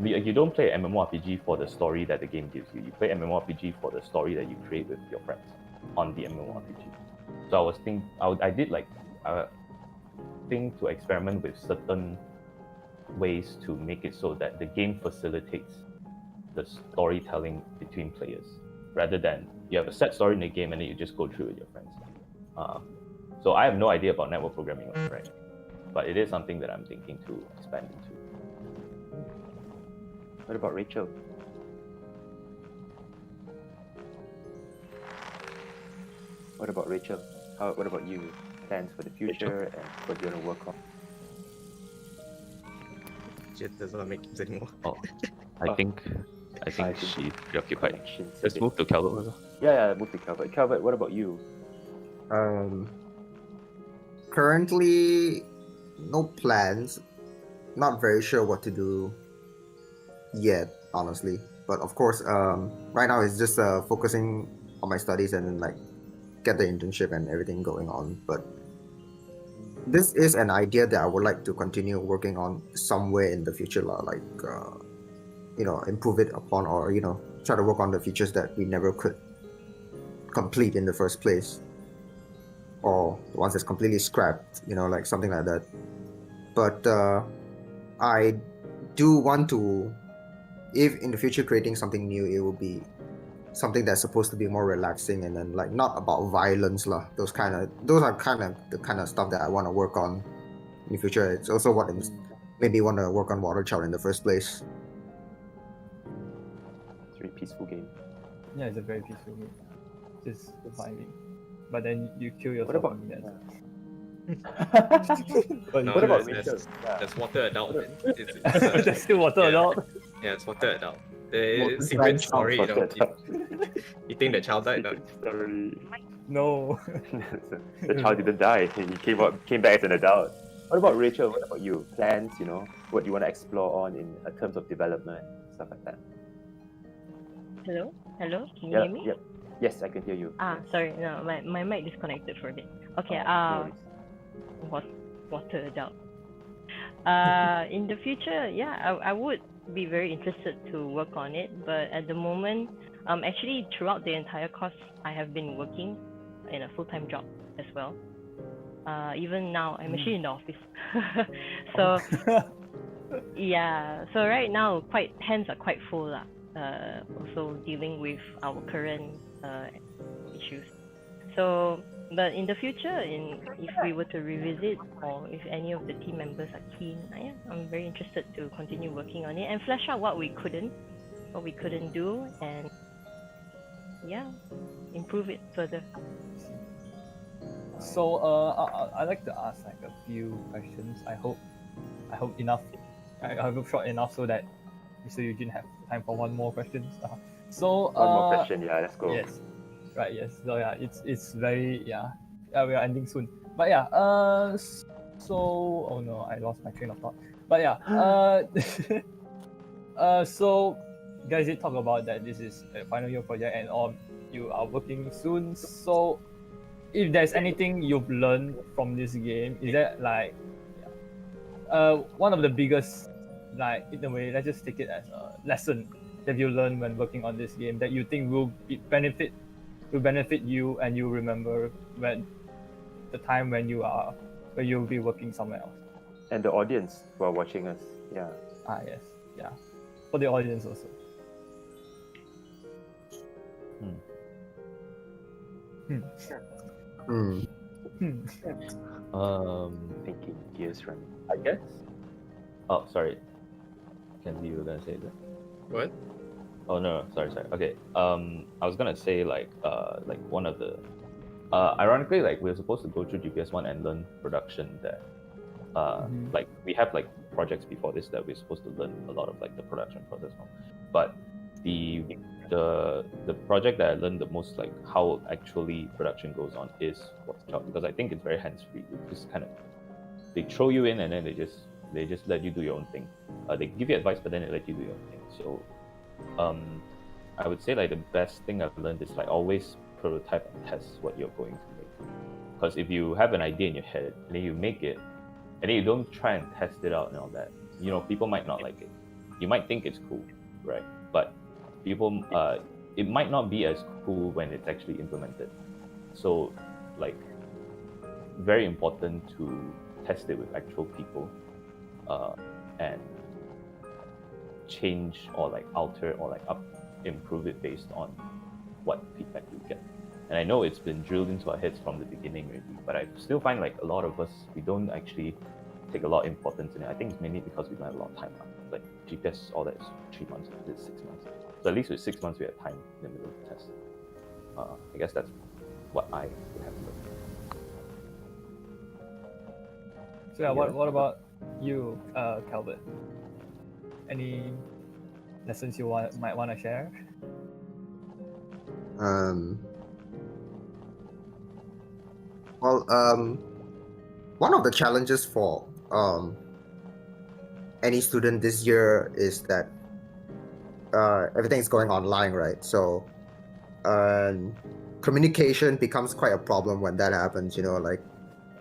You don't play MMORPG for the story that the game gives you. You play MMORPG for the story that you create with your friends on the MMORPG. So I did think to experiment with certain ways to make it so that the game facilitates the storytelling between players, rather than you have a set story in the game and then you just go through with your friends. So I have no idea about network programming, right? But it is something that I'm thinking to expand into. What about Rachel? What about Rachel? What about you? Plans for the future and what you want to work on? She does not make games anymore. Oh, I think she's preoccupied. Connections a Let's bit. move to Calvert. Yeah, move to Calvert. Calvert, what about you? Currently, no plans. Not very sure what to do yet, honestly. But of course, right now it's just focusing on my studies and then get the internship and everything going on. But this is an idea that I would like to continue working on somewhere in the future, improve it upon, or try to work on the features that we never could complete in the first place, or the ones that's completely scrapped, something like that. But I do want to, if in the future creating something new, it will be something that's supposed to be more relaxing and then not about violence lah. Those are the kind of stuff that I want to work on in the future. It's also what made me want to work on Water Child in the first place. It's a very peaceful game. Yeah, it's a very peaceful game. Just vibing. But then you kill yourself. What about on that. No, What about there's- Rachel? Yeah. That's water adult. Man. That's still water Yeah. adult. Yeah, it's water adult. The Water secret child. story, you think the child died? No? Sorry. No. The child didn't die. He came back as an adult. What about Rachel? What about you? Plans, what you want to explore on in terms of development, stuff like that. Hello? Can you Yeah, hear me? yeah. Yes, I can hear you. Sorry, no, my mic disconnected for a bit. Okay, No worries. water adult. In the future, yeah, I would be very interested to work on it, but at the moment, actually throughout the entire course, I have been working in a full-time job as well. Even now, I'm actually in the office. So yeah, so right now, hands are quite full lah. Also dealing with our current issues. So, but in the future, if we were to revisit, or if any of the team members are keen, I'm very interested to continue working on it and flesh out what we couldn't do, and improve it further. So I'd like to ask a few questions. I hope enough. I hope short enough so that Mr. Eugene have time for one more question. So One more question, yeah, let's go. Yes. Right. Yes. So yeah, it's very we are ending soon. But yeah. So oh no, I lost my train of thought. But yeah. So guys did talk about that this is a final year project and all you are working soon. So if there's anything you've learned from this game, is that one of the biggest, in a way, let's just take it as a lesson that you learn when working on this game that you think will benefit you, and you remember when the time when you'll be working somewhere else. And the audience who are watching us, yeah. Yes, yeah, for the audience also. Thinking gears running. I guess. Oh, sorry. Kenzie, you were gonna say that. What? Oh no, sorry. Okay. I was gonna say one of the, ironically, we were supposed to go through GPS 1 and learn production there. We have projects before this that we're supposed to learn a lot of the production process from, but the the project that I learned the most, like how actually production goes on, is Waterchild, because I think it's very hands free. It just kind of, they throw you in and then they just let you do your own thing. They give you advice, but then they let you do your own thing. So I would say like the best thing I've learned is like always prototype and test what you're going to make. Because if you have an idea in your head and then you make it and then you don't try and test it out and all that, you know, people might not like it. You might think it's cool, right? But people, it might not be as cool when it's actually implemented. So like, very important to test it with actual people, and change or like alter or like improve it based on what feedback you get. And I know it's been drilled into our heads from the beginning already, but I still find like a lot of us, we don't actually take a lot of importance in it. I think it's mainly because we don't have a lot of time now. Like GPS, all that is 3 months, it's 6 months. So at least with 6 months we have time in the middle of the test. I guess that's what I would have learned. So yeah, what about you, Calvin? Any lessons you might want to share? One of the challenges for any student this year is that everything is going online, right? So communication becomes quite a problem when that happens, you know, like,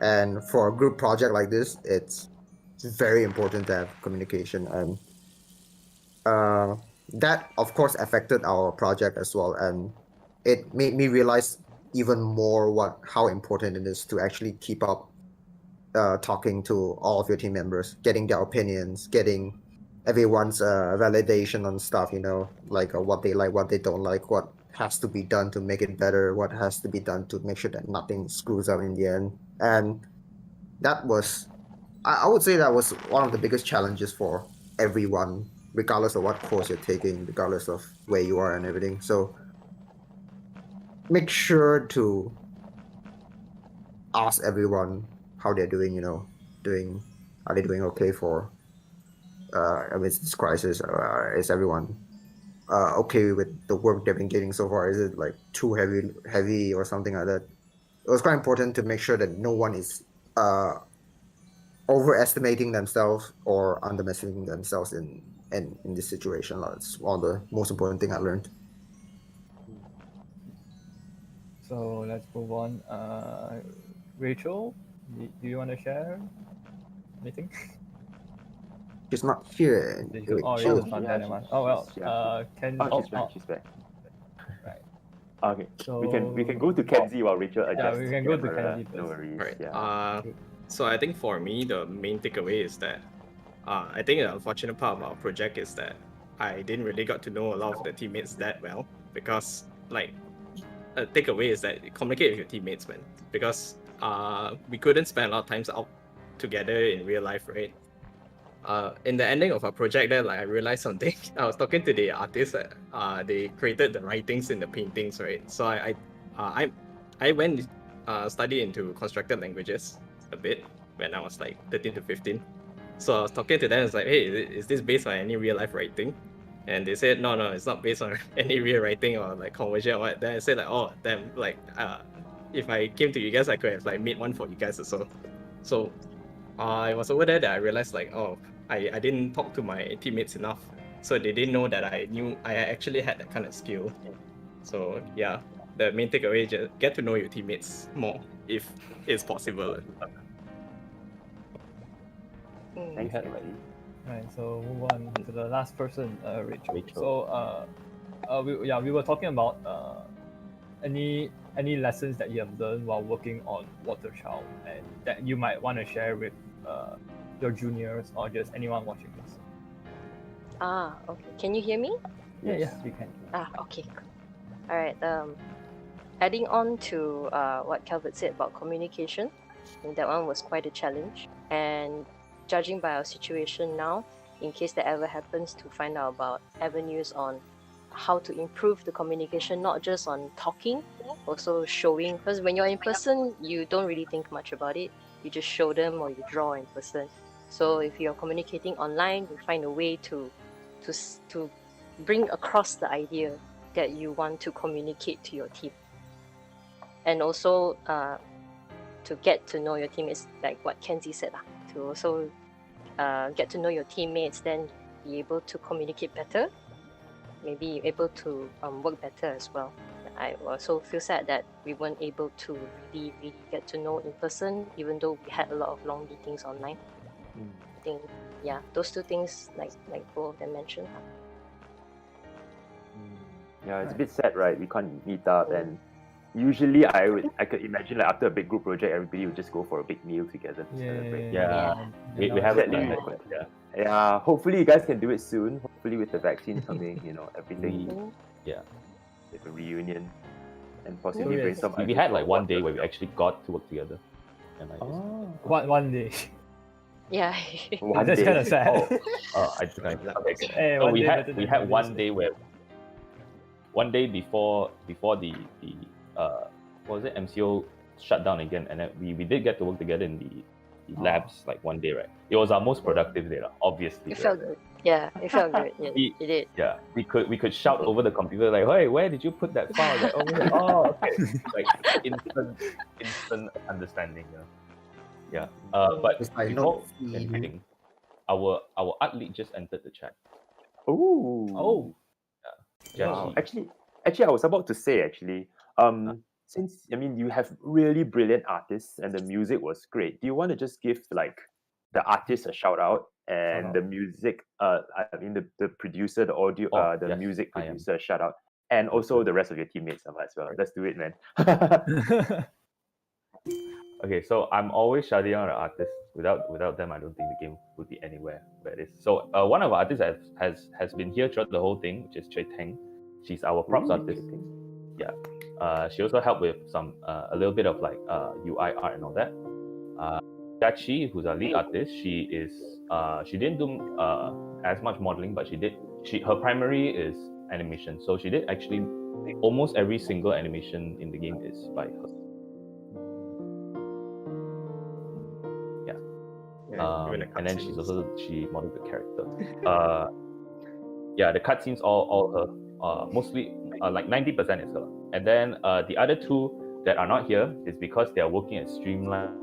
and for a group project like this, it's very important to have communication, and that of course affected our project as well, and it made me realize even more how important it is to actually keep up talking to all of your team members, getting their opinions, getting everyone's validation on stuff, you know, like what they like, what they don't like, what has to be done to make it better, what has to be done to make sure that nothing screws up in the end. And that was, I would say that was one of the biggest challenges for everyone, regardless of what course you're taking, regardless of where you are and everything. So make sure to ask everyone how they're doing, you know, are they doing okay for amidst this crisis? Is everyone okay with the work they've been getting so far? Is it like too heavy or something like that? It was quite important to make sure that no one is overestimating themselves or underestimating themselves in this situation. That's one of the most important thing I learned. So let's move on. Rachel, do you want to share anything? She's not here. Rachel, Wait, oh, she Rachel's was- not yeah, there, she's- never mind. Oh well. Can she's back. She's back. Right. Okay. So We can go to Kenzie while Rachel adjusts. we can go to camera. Kenzie No first. worries. Right. Yeah. So I think for me, the main takeaway is that I think the unfortunate part of our project is that I didn't really got to know a lot of the teammates that well, because like a takeaway is that communicate with your teammates, man, because we couldn't spend a lot of times out together in real life, right? In the ending of our project there, like I realized something. I was talking to the artists, they created the writings in the paintings, right? So I went study into constructed languages a bit when I was like 13 to 15. So I was talking to them, it's like, hey, is this based on any real life writing? And they said, no, it's not based on any real writing or like conversion or what. Then I said like, oh, damn, like if I came to you guys, I could have like made one for you guys also. So it was over there that I realized like, oh, I didn't talk to my teammates enough. So they didn't know that I actually had that kind of skill. So yeah, the main takeaway is just get to know your teammates more if it's possible. Thanks, had, Kenzie. Right, so move on to the last person, Rachel. Rachel. So, we were talking about any lessons that you have learned while working on Waterchild and that you might want to share with your juniors or just anyone watching this. Okay. Can you hear me? Yes, you can. Okay. All right. Adding on to what Calvert said about communication, I think that one was quite a challenge. And judging by our situation now, in case that ever happens, to find out about avenues on how to improve the communication, not just on talking, also showing. Because when you're in person, you don't really think much about it. You just show them or you draw in person. So if you're communicating online, you find a way to bring across the idea that you want to communicate to your team. And also to get to know your teammates, like what Kenzie said, to also get to know your teammates, then be able to communicate better, maybe able to work better as well. I also feel sad that we weren't able to really get to know in person, even though we had a lot of long meetings online. I think, yeah, those two things, like both of them mentioned. Yeah, it's a bit sad, right? We can't meet up, and usually I could imagine like after a big group project, everybody would just go for a big meal together to celebrate. Yeah. We No, haven't sadly, done that. Yeah. Yeah, hopefully you guys can do it soon. Hopefully with the vaccine coming, everything, Yeah. with a reunion, and possibly Oh, bring yes. some. We had like one day where we actually got to work together. And like One day. Yeah. One That's day. kind of sad. I think okay. Hey, So one we day had better we than had none one days. day where one day before the what was it, MCO shut down again, and then we did get to work together in the labs like one day, right? It was our most productive day, obviously. It felt good. Yeah, it felt good. Yeah, it did. Yeah, we could shout over the computer like, "Hey, where did you put that file?" Like, okay, like instant understanding. Yeah. But It's like before not anything, our art lead just entered the chat. Ooh. Oh, Wow. Jashi. Actually, I was about to say since you have really brilliant artists and the music was great, do you want to just give like the artist a shout out and the music the producer, the audio Yes, music I am. producer a shout out, and also the rest of your teammates as well. Let's do it, man. Okay, so I'm always shouting out the artists. Without them, I don't think the game would be anywhere where it is. So one of our artists has been here throughout the whole thing, which is Chui Teng. She's our props artist. Yeah. She also helped with some a little bit of like UI art and all that. Dachi, who's our lead artist, she didn't do as much modeling, but her primary is animation. So she did actually almost every single animation in the game is by her. And then she modeled the character. The cutscenes all her. Mostly like 90% is her. And then the other two that are not here is because they are working at Streamline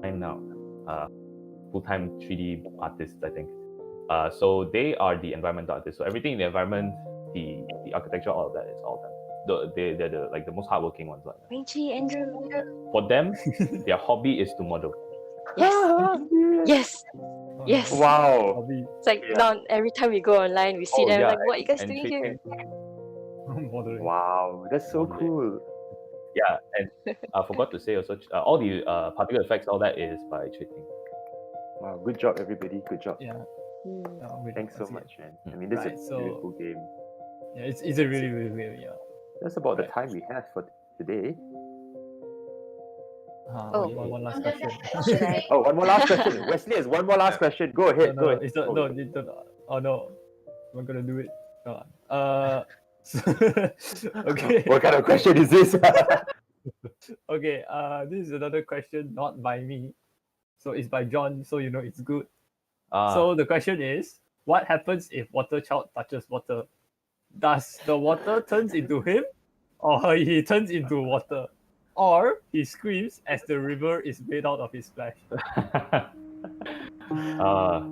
now. Full-time 3D artists, I think. So they are the environmental artists. So everything in the environment, the architecture, all of that is all done. They're the most hardworking ones. Winchi, Andrew. For them, their hobby is to model. Yes. Yes. Wow. It's like now every time we go online, we see them like, what are you guys doing here? Wow, that's so cool. Yeah, and I forgot to say also, all the particle effects, all that is by Chui Teng. Wow, good job, everybody. Good job. Yeah. Thanks so much, man. This is a beautiful game. Yeah, it's a really, really, really, That's about the time we have for today. One last question. One more last question. Wesley has one more last question. Go ahead. No, oh no, I'm gonna do it. Okay. What kind of question is this? Okay, this is another question not by me. So it's by John, so you know it's good. So the question is, what happens if Water Child touches water? Does the water turns into him? Or he turns into water? Or he screams as the river is made out of his flesh? What a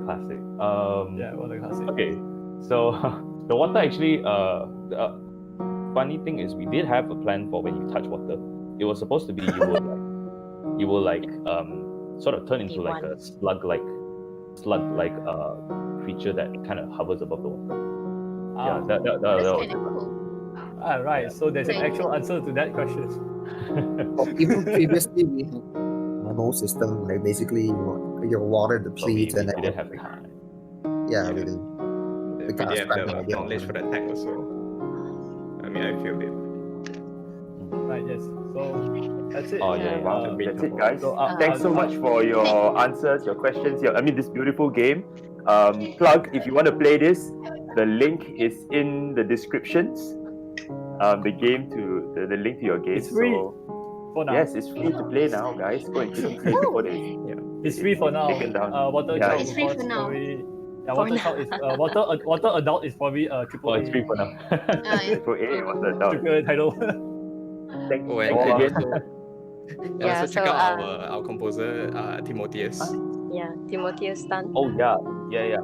classic. What a classic. Okay, so the water actually, the funny thing is we did have a plan for when you touch water. It was supposed to be you will sort of turn into like a slug-like creature that kind of hovers above the water. That was cool. Right, so there's an actual answer to that question. Even previously, we had a whole system, like basically your water depletes we and didn't have time. yeah, we did. We can't didn't have spend the it. knowledge for that tech also. I mean, I feel it. Right, yes. So that's it. Wow. That's it, guys. So, Thanks so much for your answers, your questions. This beautiful game. Plug, if you want to play this, the link is in the descriptions. The link to your game. It's free for now. Yes, it's free to play now, guys. Go and click before this. It's free for now. Taken down. Water Yeah, Child it's free for now. story Yeah, For water child is water adult is probably triple Oh, A. it's free for now. Yeah. For A, what's the adult? Triple A title. Thank Oh, you and again. Yeah, also so check out our composer Timotheus. yeah, Timotheus Tan. Oh yeah. Yeah,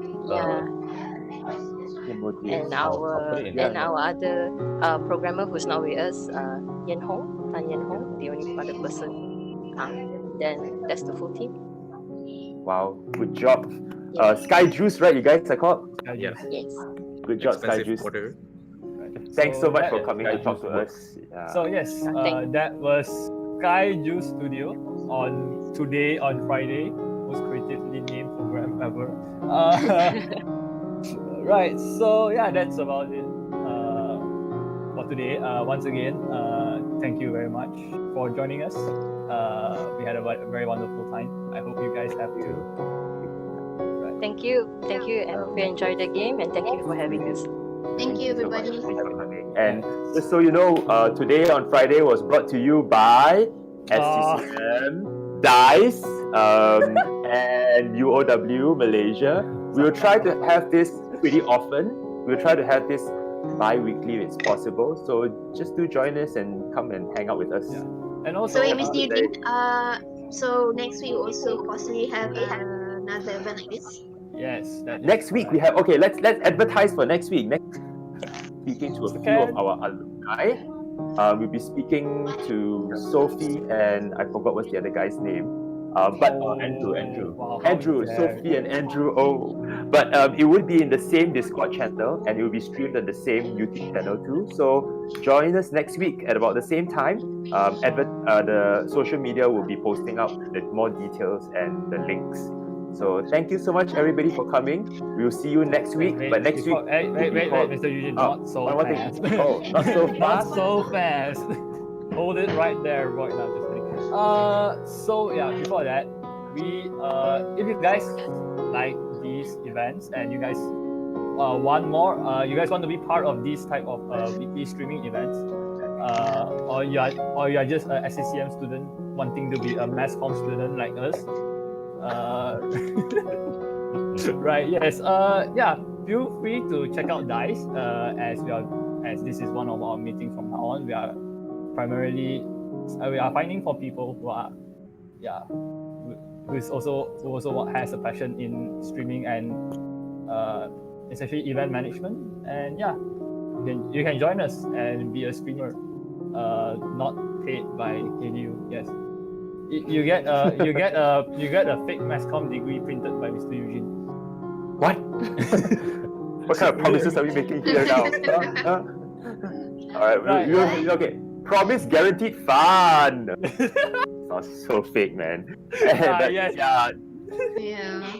Timothy. and I'll our put it in and there. our other programmer who's not with us, Yen Hong, Tan Yen Hong, the only other person. Then that's the full team. Wow, good job. Yeah. SkyJus, right? You guys are called? Yeah. Yes. Good job, Expensive SkyJus. water. Thanks so much that- for coming to talk to SkyJus us. Yeah. So yes, Thank- that was SkyJus Studio on today on Friday, most creatively named program ever. Right. So yeah, that's about it for today. Once again, thank you very much for joining us. We had a very wonderful time. I hope you guys have too. Right. Thank you, and hope you enjoyed the game, and thank you for having us. Thank you, so much. everybody. Thank you for coming. And just so you know, today on Friday was brought to you by SCCM, DICE, and UOW Malaysia. We will try to have this pretty often. We'll try to have this bi-weekly if it's possible. So just do join us and come and hang out with us. Yeah. And also, So, Mr. Eugene, so next week also possibly have another event like this. yes, that Next week we have let's advertise for next week. Speaking to a few of our alumni. We'll be speaking to Sophie and I forgot what's the other guy's name. Andrew. Wow, Andrew, how Sophie and Andrew. But it would be in the same Discord channel and it will be streamed on the same YouTube channel too. So join us next week at about the same time. The social media will be posting out the more details and the links. So thank you so much everybody for coming. We'll see you next week. But next week, wait, Mr. Eugene, not so one more fast. thing. Oh, not so Not fast. so fast. Hold it right there, right now. Just kidding. So yeah, before that, we if you guys like these events and you guys want more, you guys want to be part of these type of weekly streaming events, or you are just a SCCM student wanting to be a mass comm student like us. Right, yes, yeah, feel free to check out DICE as this is one of our meetings from now on. We are primarily we are finding for people who are who also has a passion in streaming and essentially event management, and yeah, you can join us and be a streamer, not paid by ADU. Yes. You get a fake masscom degree printed by Mr. Eugene. What? What kind of promises are we making here now? All right. Right. Okay. Promise guaranteed fun. It's not so fake, man. But, Yes. yeah. Yeah.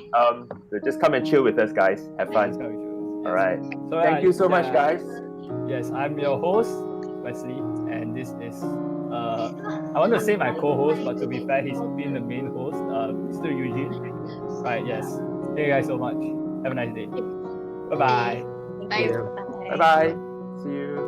So just come and chill with us, guys. Have fun. All right. So, Thank you so much, guys. Yes, I'm your host, Wesley, and this is I want to say my co-host, but to be fair, he's been the main host, Mr. Eugene. Right, yes. Thank you guys so much. Have a nice day. Bye-bye. Bye. Bye bye. See you.